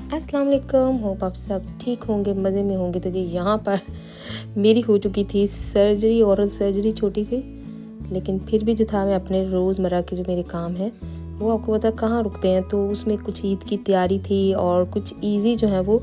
अस्सलाम वालेकुम। होप आप सब ठीक होंगे, मज़े में होंगे। तो जी यहाँ पर मेरी हो चुकी थी सर्जरी, ओरल सर्जरी छोटी सी। लेकिन फिर भी जो था मैं अपने रोज़मर्रा के जो मेरे काम हैं वो आपको पता कहाँ रुकते हैं। तो उसमें कुछ ईद की तैयारी थी और कुछ इजी जो है वो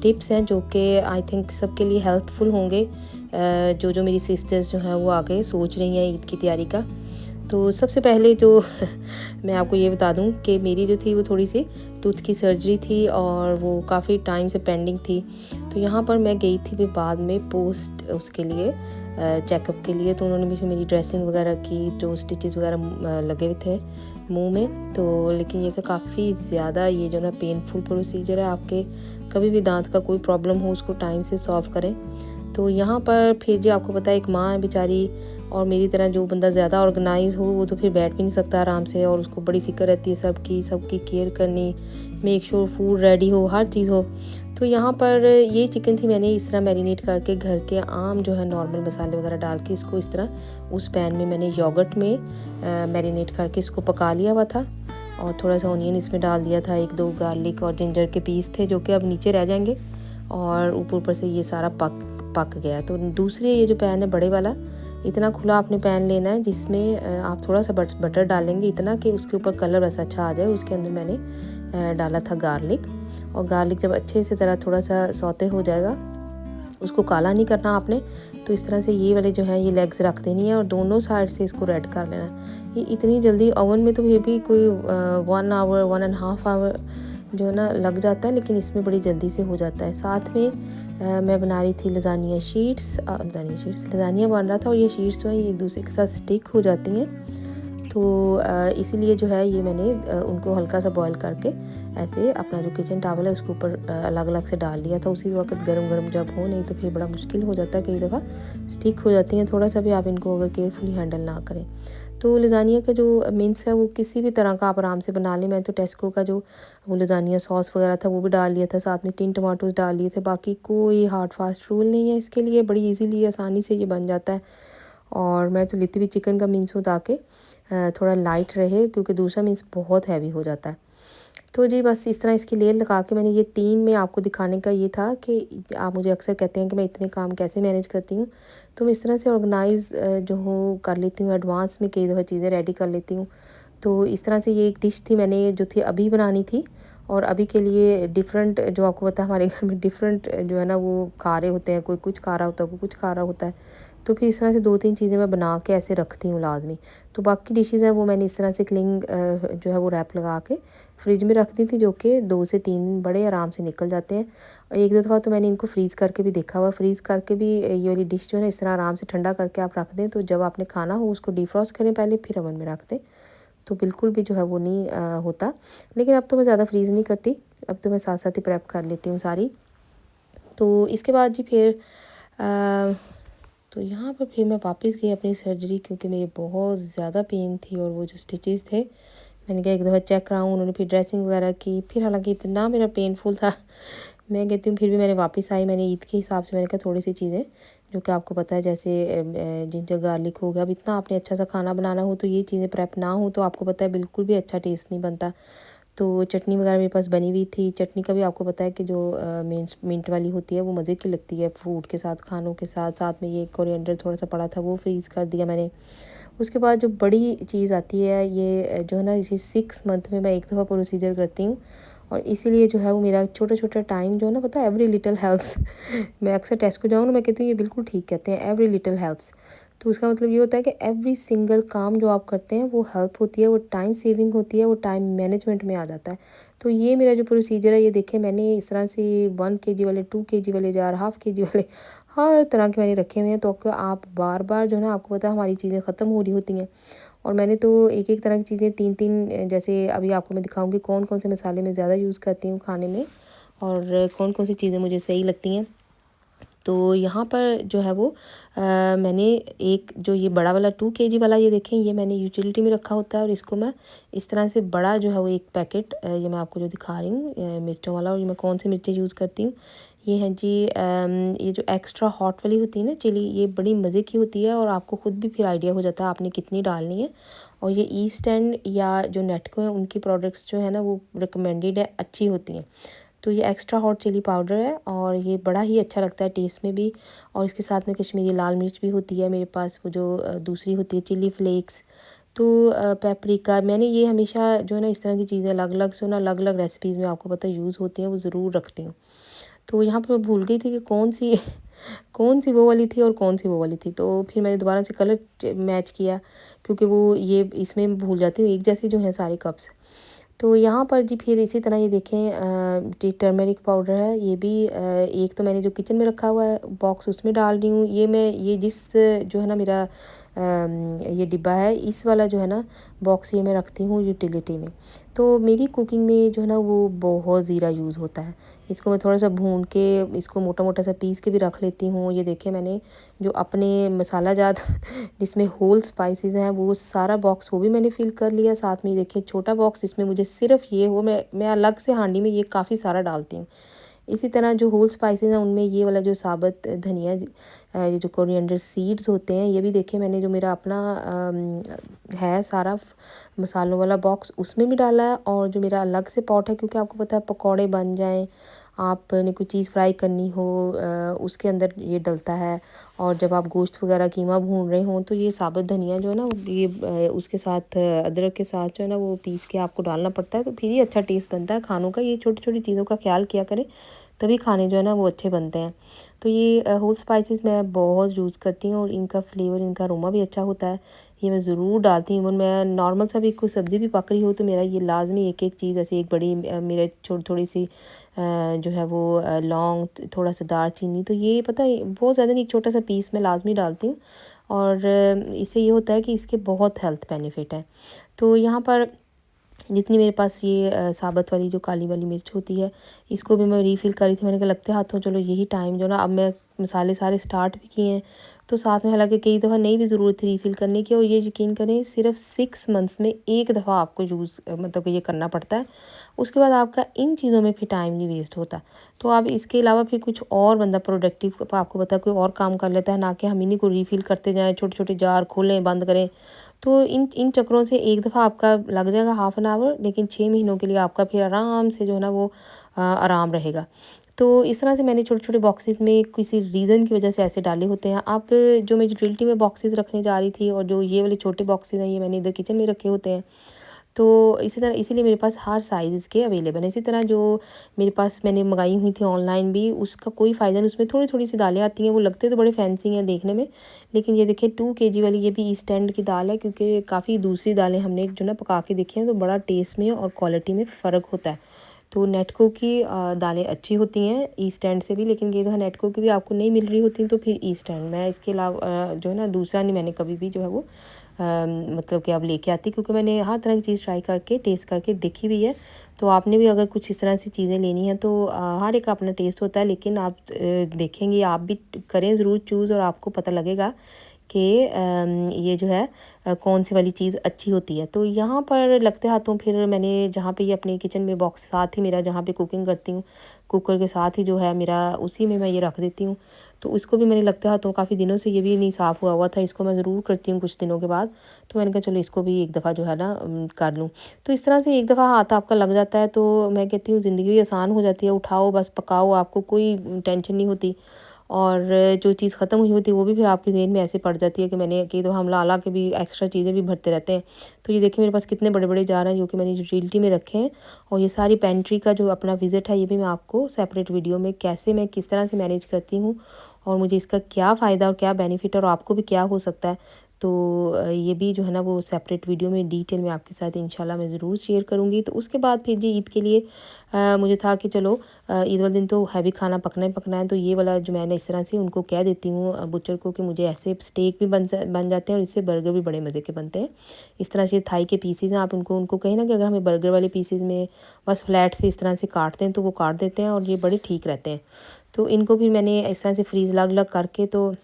टिप्स हैं जो कि आई थिंक सबके लिए हेल्पफुल होंगे। जो मेरी सिस्टर्स जो हैं वो आगे सोच रही हैं ईद की तैयारी का। तो सबसे पहले जो मैं आपको ये बता दूं कि मेरी जो थी वो थोड़ी सी टूथ की सर्जरी थी और वो काफ़ी टाइम से पेंडिंग थी। तो यहाँ पर मैं गई थी फिर बाद में पोस्ट उसके लिए चेकअप के लिए। तो उन्होंने भी मेरी ड्रेसिंग वगैरह की, जो स्टिचेस वगैरह लगे हुए थे मुंह में। तो लेकिन ये काफ़ी ज़्यादा ये जो ना पेनफुल प्रोसीजर है। आपके कभी भी दांत का कोई प्रॉब्लम हो उसको टाइम से सॉल्व करें। तो यहाँ पर फिर जी आपको पता है एक माँ है बेचारी, और मेरी तरह जो बंदा ज़्यादा ऑर्गेनाइज हो वो तो फिर बैठ भी नहीं सकता आराम से, और उसको बड़ी फ़िक्र रहती है सबकी केयर करनी, मेक श्योर फूड रेडी हो, हर चीज़ हो। तो यहाँ पर ये चिकन थी, मैंने इस तरह मैरिनेट करके घर के आम जो है नॉर्मल मसाले वगैरह डाल के इसको इस तरह उस पैन में मैंने योगर्ट में मैरिनेट करके इसको पका लिया हुआ था। और थोड़ा सा ऑनियन इसमें डाल दिया था, 1-2 गार्लिक और जिंजर के पीस थे जो कि अब नीचे रह जाएंगे। और ऊपर से ये सारा पक गया। तो दूसरे ये जो पैन है बड़े वाला, इतना खुला आपने पैन लेना है जिसमें आप थोड़ा सा बटर डालेंगे, इतना कि उसके ऊपर कलर वैसा अच्छा आ जाए। उसके अंदर मैंने डाला था गार्लिक, और गार्लिक जब अच्छे से तरह थोड़ा सा सौते हो जाएगा, उसको काला नहीं करना आपने। तो इस तरह से ये वाले जो है ये लेग्स रख देनी है और दोनों साइड से इसको रेड कर लेना है। ये इतनी जल्दी ओवन में तो फिर भी कोई 1 आवर 1.5 आवर जो है ना लग जाता है, लेकिन इसमें बड़ी जल्दी से हो जाता है। साथ में मैं बना रही थी लजानिया शीट्स लजानिया बन रहा था, और ये शीट्स जो है ये एक दूसरे के साथ स्टिक हो जाती हैं। तो इसीलिए जो है ये मैंने उनको हल्का सा बॉईल करके ऐसे अपना जो किचन टॉवल है उसके ऊपर अलग अलग से डाल लिया था उसी वक्त गरम गरम जब हो, नहीं तो फिर बड़ा मुश्किल हो जाता है, कई दफ़ा स्टिक हो जाती हैं थोड़ा सा भी आप इनको अगर केयरफुली हैंडल ना करें। तो लजानिया का जो मिन्स है वो किसी भी तरह का आप आराम से बना लें। मैं तो टेस्को का जो वो लजानिया सॉस वगैरह था वो भी डाल लिया था, साथ में 3 टमाटोज डाल लिए थे। बाकी कोई हार्ड फास्ट रूल नहीं है इसके लिए, बड़ी ईजीली आसानी से ये बन जाता है। और मैं तो लेती भी चिकन का मीन्स हूँ ताकि थोड़ा लाइट रहे, क्योंकि दूसरा मीन्स बहुत हैवी हो जाता है। तो जी बस इस तरह इसकी लेयर लगा के मैंने ये 3 में आपको दिखाने का ये था कि आप मुझे अक्सर कहते हैं कि मैं इतने काम कैसे मैनेज करती हूँ। तो मैं इस तरह से ऑर्गेनाइज़ जो हूँ कर लेती हूँ, एडवांस में कई दफ़ा चीज़ें रेडी कर लेती हूँ। तो इस तरह से ये एक डिश थी मैंने जो थी अभी बनानी थी, और अभी के लिए डिफरेंट जो आपको पता है हमारे घर में डिफरेंट जो है ना वो खा रहे होते हैं, कोई कुछ खा रहा होता है, कोई कुछ खा रहा होता है। तो फिर इस तरह से 2-3 चीज़ें मैं बना के ऐसे रखती हूँ लाज़मी। तो बाकी डिशेज़ हैं वो मैंने इस तरह से क्लिंग जो है वो रैप लगा के फ्रिज में रख दी थी, जो कि 2 से 3 बड़े आराम से निकल जाते हैं। और 1-2 दफ़ा तो मैंने इनको फ्रीज़ करके भी देखा हुआ, फ्रीज़ करके भी ये वाली डिश जो है ना इस तरह आराम से ठंडा करके आप रख दें। तो जब आपने खाना हो उसको डिफ्रॉस्ट करें पहले, फिर ओवन में रख दें, तो बिल्कुल भी जो है वो नहीं होता। लेकिन अब तो मैं ज़्यादा फ्रीज़ नहीं करती, अब तो मैं साथ-साथ ही प्रेप कर लेती हूँ सारी। तो इसके बाद जी फिर तो यहाँ पर फिर मैं वापस गई अपनी सर्जरी, क्योंकि मेरी बहुत ज़्यादा पेन थी और वो जो स्टिचेस थे मैंने कहा एक दफ़ा चेक कराऊँ। उन्होंने फिर ड्रेसिंग वगैरह की, फिर हालांकि इतना मेरा पेनफुल था मैं कहती हूँ फिर भी मैंने वापस आई। मैंने ईद के हिसाब से मैंने कहा थोड़ी सी चीज़ें जो कि आपको पता है जैसे जिंजर गार्लिक हो गया। अब इतना आपने अच्छा सा खाना बनाना हो तो ये चीज़ें प्रेप ना हो तो आपको पता है बिल्कुल भी अच्छा टेस्ट नहीं बनता। तो चटनी वगैरह मेरे पास बनी हुई थी। चटनी का भी आपको पता है कि जो मिंट वाली होती है वो मज़े की लगती है फ्रूट के साथ, खानों के साथ। साथ में ये कोरिएंडर थोड़ा सा पड़ा था वो फ्रीज़ कर दिया मैंने। उसके बाद जो बड़ी चीज़ आती है ये जो है ना, इसे 6 मंथ में मैं एक दफ़ा प्रोसीजर करती हूँ, और इसीलिए जो है वो मेरा छोटा-छोटा टाइम जो है ना, पता है एवरी लिटिल हेल्प्स मैं अक्सर टेस्को जाऊँ ना, मैं कहती हूँ ये बिल्कुल ठीक कहते हैं, एवरी लिटिल हेल्प्स। तो उसका मतलब ये होता है कि एवरी सिंगल काम जो आप करते हैं वो हेल्प होती है, वो टाइम सेविंग होती है, वो टाइम मैनेजमेंट में आ जाता है। तो ये मेरा जो प्रोसीजर है ये देखिए मैंने इस तरह से 1 केजी वाले, 2 केजी वाले जार, हाफ़ केजी वाले हर तरह के मैंने रखे हुए हैं। तो आप बार-बार जो है ना, आपको पता है हमारी चीज़ें ख़त्म हो रही होती हैं, और मैंने तो एक-एक तरह की चीज़ें 3-3 जैसे अभी आपको मैं दिखाऊँगी कौन-कौन से मसाले मैं ज़्यादा यूज़ करती हूँ खाने में, और कौन-कौन सी चीज़ें मुझे सही लगती हैं। तो यहाँ पर जो है वो मैंने एक जो ये बड़ा वाला 2 केजी वाला ये देखें, ये मैंने यूटिलिटी में रखा होता है, और इसको मैं इस तरह से बड़ा जो है वो एक पैकेट ये मैं आपको जो दिखा रही हूँ मिर्चों वाला। और ये मैं कौन सी मिर्चें यूज़ करती हूँ, ये है जी ये जो एक्स्ट्रा हॉट वाली होती है ना चिली, ये बड़ी मज़े की होती है, और आपको ख़ुद भी फिर आइडिया हो जाता है आपने कितनी डालनी है। और ये ईस्ट एंड या जो नेटको है उनकी प्रोडक्ट्स जो है ना वो रिकमेंडेड है, अच्छी होती हैं। तो ये एक्स्ट्रा हॉट चिली पाउडर है और ये बड़ा ही अच्छा लगता है टेस्ट में भी। और इसके साथ में कश्मीरी लाल मिर्च भी होती है मेरे पास, वो जो दूसरी होती है चिली फ्लेक्स। तो पेपरिका, मैंने ये हमेशा जो है ना इस तरह की चीज़ें अलग अलग से ना अलग अलग रेसिपीज़ में आपको पता यूज़ होती हैं, वो ज़रूर रखती हूँ। तो यहाँ पे मैं भूल गई थी कि कौन सी कौन सी वो वाली थी और कौन सी वो वाली थी। तो फिर मैंने दोबारा से कलर मैच किया, क्योंकि वो ये इसमें भूल जाती हूँ एक जैसे जो हैं सारे कप्स। तो यहाँ पर जी फिर इसी तरह ये देखें जी टर्मरिक पाउडर है, ये भी एक तो मैंने जो किचन में रखा हुआ है बॉक्स उसमें डाल रही हूँ। ये मैं ये जिस जो है ना मेरा ये डिब्बा है, इस वाला जो है ना बॉक्स ये मैं रखती हूँ यूटिलिटी में। तो मेरी कुकिंग में जो है ना वो बहुत ज़ीरा यूज़ होता है। इसको मैं थोड़ा सा भून के इसको मोटा मोटा सा पीस के भी रख लेती हूँ। ये देखिए मैंने जो अपने मसाला जात जिसमें होल स्पाइसेस हैं वो सारा बॉक्स वो भी मैंने फिल कर लिया। साथ में ये देखिए छोटा बॉक्स जिसमें मुझे सिर्फ ये हो, मैं अलग से हांडी में ये काफ़ी सारा डालती हूँ। इसी तरह जो होल स्पाइसेस हैं उनमें ये वाला जो साबुत धनिया, ये जो कोरिएंडर सीड्स होते हैं, ये भी देखिए मैंने जो मेरा अपना है सारा मसालों वाला बॉक्स उसमें भी डाला है। और जो मेरा अलग से पॉट है, क्योंकि आपको पता है पकौड़े बन जाएं, आपने कोई चीज़ फ्राई करनी हो उसके अंदर ये डलता है। और जब आप गोश्त वगैरह कीमा भून रहे हों तो ये साबुत धनिया जो है ना ये उसके साथ अदरक के साथ जो है ना वो पीस के आपको डालना पड़ता है, तो फिर ही अच्छा टेस्ट बनता है खानों का। ये छोटी छोटी चीज़ों का ख्याल किया करें, तभी खाने जो है ना वो अच्छे बनते हैं। तो ये होल स्पाइसेस मैं बहुत यूज़ करती हूँ और इनका फ्लेवर, इनका अरोमा भी अच्छा होता है। ये मैं ज़रूर डालती हूँ। मैं नॉर्मल सा भी कोई सब्ज़ी भी पक रही हो तो मेरा ये लाजमी एक एक चीज़, ऐसे एक बड़ी मेरे थोड़ी सी जो है वो लौंग, थोड़ा सा दालचीनी, तो ये पता है बहुत ज़्यादा नहीं, एक छोटा सा पीस मैं लाजमी डालती हूँ। और इससे ये होता है कि इसके बहुत हेल्थ बेनिफिट है। तो यहाँ पर जितनी मेरे पास ये साबुत वाली जो काली वाली मिर्च होती है, इसको भी मैं रीफ़िल करी थी। मैंने कहा लगते हाथों चलो यही टाइम जो ना, अब मैं मसाले सारे स्टार्ट भी किए हैं तो साथ में, हालांकि कई दफ़ा नहीं भी ज़रूरत थी रीफ़िल करने की। और ये यकीन करें सिर्फ 6 मंथ्स में एक दफ़ा आपको यूज़ मतलब कि ये करना पड़ता है। उसके बाद आपका इन चीज़ों में फिर टाइम नहीं वेस्ट होता। तो अब इसके अलावा फिर कुछ और बंदा प्रोडक्टिव आपको पता कोई और काम कर लेता है, ना कि हम इन्हीं को रीफ़िल करते जाएँ, छोटे छोटे जार खोलें बंद करें। तो इन इन चक्करों से एक दफ़ा आपका लग जाएगा हाफ़ एन आवर, लेकिन 6 महीनों के लिए आपका फिर आराम से जो है ना वो आराम रहेगा। तो इस तरह से मैंने छोटे छोटे बॉक्सेस में किसी रीज़न की वजह से ऐसे डाले होते हैं। आप जो मैं यूटिलिटी में बॉक्सेस रखने जा रही थी और जो ये वाले छोटे बॉक्सेस हैं ये मैंने इधर किचन में रखे होते हैं। तो इसी तरह इसीलिए मेरे पास हर साइज़ के अवेलेबल हैं। इसी तरह जो मेरे पास मैंने मंगाई हुई थी ऑनलाइन भी, उसका कोई फ़ायदा नहीं। उसमें थोड़ी थोड़ी सी दालें आती हैं, वो लगते तो बड़े फैंसी हैं देखने में, लेकिन ये देखिए 2 kg वाली ये भी ईस्ट एंड की दाल है, क्योंकि काफ़ी दूसरी दालें हमने जो ना पका के देखी हैं तो बड़ा टेस्ट में और क्वालिटी में फ़र्क होता है। तो नेटको की दालें अच्छी होती हैं ईस्ट एंड से भी, लेकिन ये तो नेटको की भी आपको नहीं मिल रही होती तो फिर ईस्ट एंड, मैं इसके अलावा जो है ना दूसरा नहीं मैंने कभी भी जो है वो मतलब कि अब लेके आती, क्योंकि मैंने हर तरह की चीज़ ट्राई करके टेस्ट करके देखी भी है। तो आपने भी अगर कुछ इस तरह से चीज़ें लेनी हैं तो हर एक का अपना टेस्ट होता है, लेकिन आप देखेंगे, आप भी करें ज़रूर चूज़ और आपको पता लगेगा कि ये जो है कौन सी वाली चीज़ अच्छी होती है। तो यहाँ पर लगते हाथों फिर मैंने जहाँ पे ये अपने किचन में बॉक्स साथ ही मेरा जहाँ पे कुकिंग करती हूँ, कुकर के साथ ही जो है मेरा, उसी में मैं ये रख देती हूँ। तो इसको भी मैंने लगते हाथों, काफ़ी दिनों से ये भी नहीं साफ़ हुआ हुआ था, इसको मैं ज़रूर करती हूँ कुछ दिनों के बाद। तो मैंने कहा चलो इसको भी एक दफ़ा जो है ना कर लूँ। तो इस तरह से एक दफ़ा हाथ आपका लग जाता है तो मैं कहती हूँ ज़िंदगी भी आसान हो जाती है। उठाओ बस पकाओ, आपको कोई टेंशन नहीं होती। और जो चीज़ ख़त्म हुई होती है वो भी फिर आपके ज़हन में ऐसे पड़ जाती है कि मैंने कई दफ़ा हम ला के भी एक्स्ट्रा चीज़ें भी भरते रहते हैं। तो ये देखिए मेरे पास कितने बड़े बड़े जार हैं जो कि मैंने यूटिलिटी में रखे हैं। और ये सारी पेंट्री का जो अपना विज़िट है ये भी मैं आपको सेपरेट वीडियो में कैसे मैं किस तरह से मैनेज करती हूँ और मुझे इसका क्या फ़ायदा और क्या बेनिफिट और आपको भी क्या हो सकता है, तो ये भी जो है ना वो सेपरेट वीडियो में डिटेल में आपके साथ इंशाल्लाह मैं ज़रूर शेयर करूँगी। तो उसके बाद फिर जी ईद के लिए मुझे था कि चलो ईद वाले दिन तो हैवी खाना पकना ही पकना है। तो ये वाला जो मैंने इस तरह से उनको कह देती हूँ बुचर को कि मुझे ऐसे स्टेक भी बन जाते हैं और इससे बर्गर भी बड़े मज़े के बनते हैं। इस तरह से थाई के पीसेज हैं, आप उनको कहें ना कि अगर हमें बर्गर वाले पीसेज में बस फ्लैट से इस तरह से काटते हैं तो वो काट देते हैं और ये बड़े ठीक रहते हैं। तो इनको भी मैंने इस तरह से फ्रीज़ अलग अलग करके, तो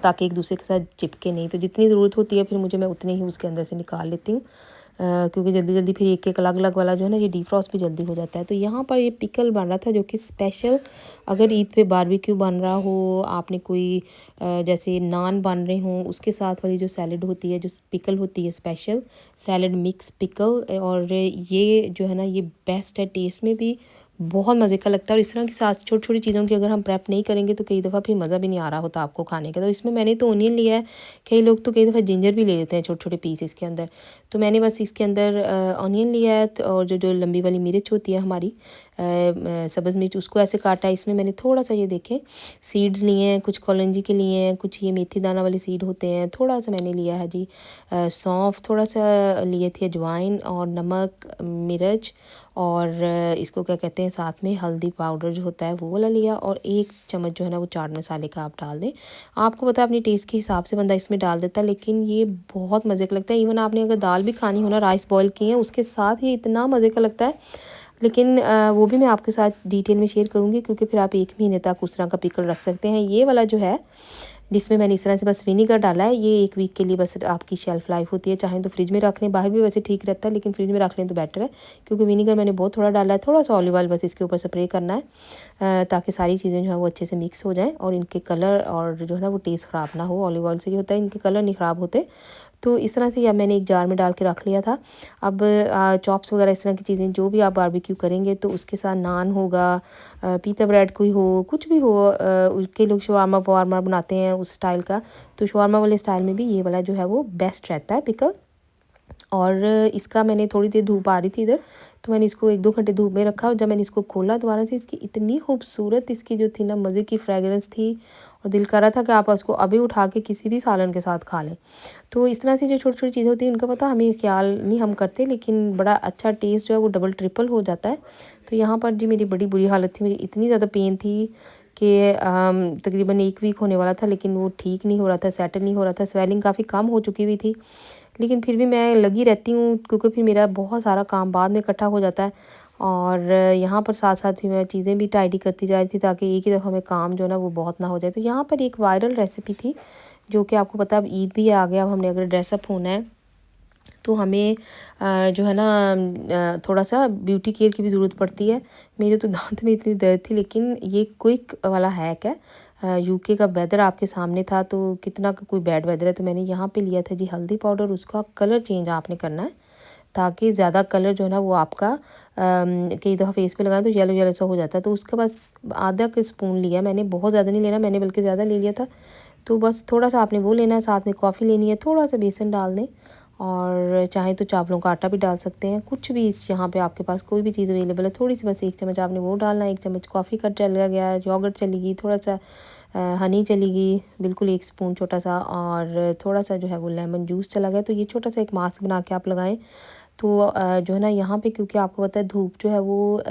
ताकि एक दूसरे के साथ चिपके नहीं, तो जितनी ज़रूरत होती है फिर मुझे मैं उतनी ही उसके अंदर से निकाल लेती हूँ, क्योंकि जल्दी जल्दी फिर एक एक अलग अलग वाला जो है ना ये डीफ्रॉस्ट भी जल्दी हो जाता है। तो यहाँ पर ये पिकल बन रहा था जो कि स्पेशल, अगर ईद पे बारबेक्यू बन रहा हो, आपने कोई जैसे नान बन रहे हों उसके साथ वाली जो सैलड होती है, जो पिकल होती है स्पेशल सैलड मिक्स पिकल, और ये जो है ना ये बेस्ट है टेस्ट में भी, बहुत मज़े का लगता है। और इस तरह की साथ छोटी-छोटी चीज़ों की अगर हम प्रेप नहीं करेंगे तो कई दफ़ा फिर मज़ा भी नहीं आ रहा होता आपको खाने का। तो इसमें मैंने तो ओनियन लिया है, कई लोग तो कई दफ़ा जिंजर भी ले लेते हैं छोटे-छोटे पीस इसके अंदर। तो मैंने बस इसके अंदर ऑनियन लिया है और जो जो लंबी वाली मिर्च होती है हमारी सब्ज़ मिर्च, उसको ऐसे काटा है। इसमें मैंने थोड़ा-सा ये देखें सीड्स लिए हैं, कुछ कॉलंजी के लिए हैं, कुछ ये मेथी दाना वाले सीड होते हैं। थोड़ा-सा मैंने लिया है जी सौंफ, थोड़ा-सा लिए थे अजवाइन और नमक, मिर्च और इसको क्या कहते हैं साथ में हल्दी पाउडर जो होता है वो वाला लिया, और 1 चम्मच जो है ना वो चाट मसाले का आप डाल दें। आपको पता है अपनी टेस्ट के हिसाब से बंदा इसमें डाल देता है, लेकिन ये बहुत मज़े का लगता है। इवन आपने अगर दाल भी खानी हो ना, राइस बॉयल किए हैं उसके साथ ये इतना मज़े का लगता है। लेकिन वो भी मैं आपके साथ डिटेल में शेयर करूँगी, क्योंकि फिर आप 1 महीने तक उस तरह का पिकल रख सकते हैं। ये वाला जो है जिसमें मैंने इस तरह से बस विनेगर डाला है, ये 1 वीक के लिए बस आपकी शेल्फ़ लाइफ होती है। चाहें तो फ्रिज में रख लें, बाहर भी वैसे ठीक रहता है, लेकिन फ्रिज में रख लें तो बेटर है, क्योंकि विनेगर मैंने बहुत थोड़ा डाला है। थोड़ा-सा ऑलिव ऑयल बस इसके ऊपर स्प्रे करना है ताकि सारी चीज़ें जो है वो अच्छे से मिक्स हो जाएँ और इनके कलर और जो है ना वो टेस्ट ख़राब ना हो। ऑलिव ऑयल से ये होता है इनके कलर नहीं ख़राब होते। तो इस तरह से या मैंने एक जार में डाल के रख लिया था। अब चॉप्स वगैरह इस तरह की चीज़ें जो भी आप बारबेक्यू करेंगे तो उसके साथ नान होगा, पीता ब्रेड कोई हो, कुछ भी हो, उसके लोग शवारमा ववारमा बनाते हैं उस स्टाइल का। तो शवारमा वाले स्टाइल में भी ये वाला जो है वो बेस्ट रहता है पिकल। और इसका मैंने थोड़ी देर धूप आ रही थी इधर, तो मैंने इसको 1-2 घंटे धूप में रखा, और जब मैंने इसको खोला दोबारा से, इसकी इतनी खूबसूरत इसकी जो थी ना मज़े की फ्रेगरेंस थी, और दिल कर रहा था कि आप उसको अभी उठा के किसी भी सालन के साथ खा लें। तो इस तरह से जो छोटी-छोटी चीज़ें होती हैं उनका पता हमें ख़्याल नहीं हम करते, लेकिन बड़ा अच्छा टेस्ट जो है वो डबल ट्रिपल हो जाता है। तो यहाँ पर जी मेरी बड़ी बुरी हालत थी, मेरी इतनी ज़्यादा पेन थी कि तकरीबन 1 वीक होने वाला था, लेकिन वो ठीक नहीं हो रहा था, सेटल नहीं हो रहा था। स्वेलिंग काफ़ी कम हो चुकी हुई थी, लेकिन फिर भी मैं लगी रहती हूँ, क्योंकि फिर मेरा बहुत सारा काम बाद में इकट्ठा हो जाता है। और यहाँ पर साथ-साथ भी मैं चीज़ें भी टाइडी करती जा रही थी, ताकि एक ही दफ़ा में काम जो है ना वो बहुत ना हो जाए। तो यहाँ पर एक वायरल रेसिपी थी, जो कि आपको पता है अब ईद भी आ गया, अब हमने अगर ड्रेसअप होना है तो हमें जो है ना थोड़ा-सा ब्यूटी केयर की भी ज़रूरत पड़ती है। मेरे तो दाँत में इतनी दर्द थी, लेकिन ये क्विक वाला हैक है। यूके का वेदर आपके सामने था, तो कितना का कोई बैड वेदर है, तो मैंने यहाँ पे लिया था जी हल्दी पाउडर। उसका कलर चेंज आपने करना है, ताकि ज़्यादा कलर जो है ना वो आपका कई दफ़ा फेस पे लगाएं तो येलो येलो सा हो जाता है। तो उसका बस आधा का स्पून लिया मैंने, बहुत ज़्यादा नहीं लेना मैंने, बल्कि ज़्यादा ले लिया था। तो बस थोड़ा-सा आपने वो लेना है, साथ में कॉफ़ी लेनी है, थोड़ा-सा बेसन डाल दें, और चाहे तो चावलों का आटा भी डाल सकते हैं, कुछ भी इस यहाँ पे आपके पास कोई भी चीज़ अवेलेबल है। थोड़ी-सी बस 1 चम्मच आपने वो डालना है, 1 चम्मच कॉफ़ी का चला गया, योगर्ट चली गई, थोड़ा-सा हनी चली गई, बिल्कुल 1 स्पून छोटा-सा, और थोड़ा-सा जो है वो लेमन जूस चला गया। तो ये छोटा-सा एक मास्क बना के आप लगाएँ। तो जो है ना यहाँ पे, क्योंकि आपको पता है धूप जो है वो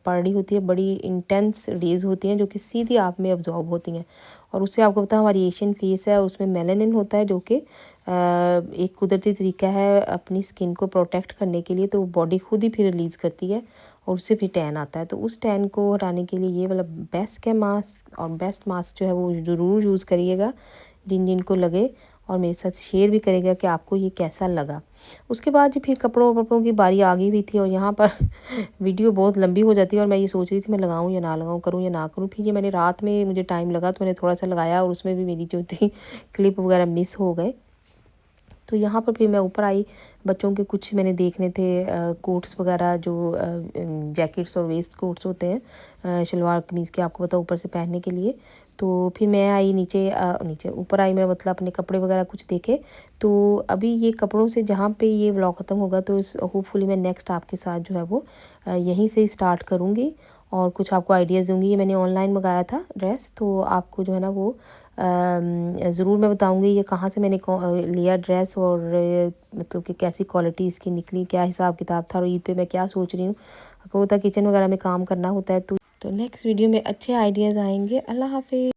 पड़ रही होती है, बड़ी इंटेंस रेज़ होती हैं जो कि सीधी आप में अब्ज़ॉर्ब होती हैं, और उससे आपको पता है हमारी एशियन फेस है, उसमें मेलानिन होता है, जो कि एक कुदरती तरीका है अपनी स्किन को प्रोटेक्ट करने के लिए। तो बॉडी खुद ही फिर रिलीज़ करती है, और उससे फिर टैन आता है। तो उस टैन को हटाने के लिए ये वाला बेस्ट है मास्क, और बेस्ट मास्क जो है वो ज़रूर यूज़ करिएगा जिन जिन को लगे, और मेरे साथ शेयर भी करेगा कि आपको ये कैसा लगा। उसके बाद जी फिर कपड़ों-वपड़ों की बारी आ गई हुई थी, और यहाँ पर वीडियो बहुत लंबी हो जाती है, और मैं ये सोच रही थी मैं लगाऊँ या ना लगाऊँ, करूँ या ना करूँ। फिर ये मैंने रात में मुझे टाइम लगा तो मैंने थोड़ा-सा लगाया, और उसमें भी मेरी जो थी क्लिप वगैरह मिस हो गए। तो यहाँ पर फिर मैं ऊपर आई, बच्चों के कुछ मैंने देखने थे कोट्स वगैरह, जो जैकेट्स और वेस्ट कोट्स होते हैं शलवार कमीज़ के, आपको पता ऊपर से पहनने के लिए। तो फिर मैं आई नीचे, नीचे ऊपर आई मैं, मतलब अपने कपड़े वगैरह कुछ देखे। तो अभी ये कपड़ों से जहाँ पे ये व्लॉग ख़त्म होगा, तो होपफुली मैं नेक्स्ट आपके साथ जो है वो यहीं से स्टार्ट करूँगी, और कुछ आपको आइडियाज़ दूँगी। ये मैंने ऑनलाइन मंगाया था ड्रेस, तो आपको जो है ना वो ज़रूर मैं बताऊँगी ये कहाँ से मैंने लिया ड्रेस, और मतलब कि कैसी क्वालिटी इसकी निकली, क्या हिसाब किताब था, और ईद पे मैं क्या सोच रही हूँ। आपको पता है किचन वगैरह में काम करना होता है, तो नेक्स्ट वीडियो में अच्छे आइडियाज़ आएंगे। अल्लाह हाफिज़।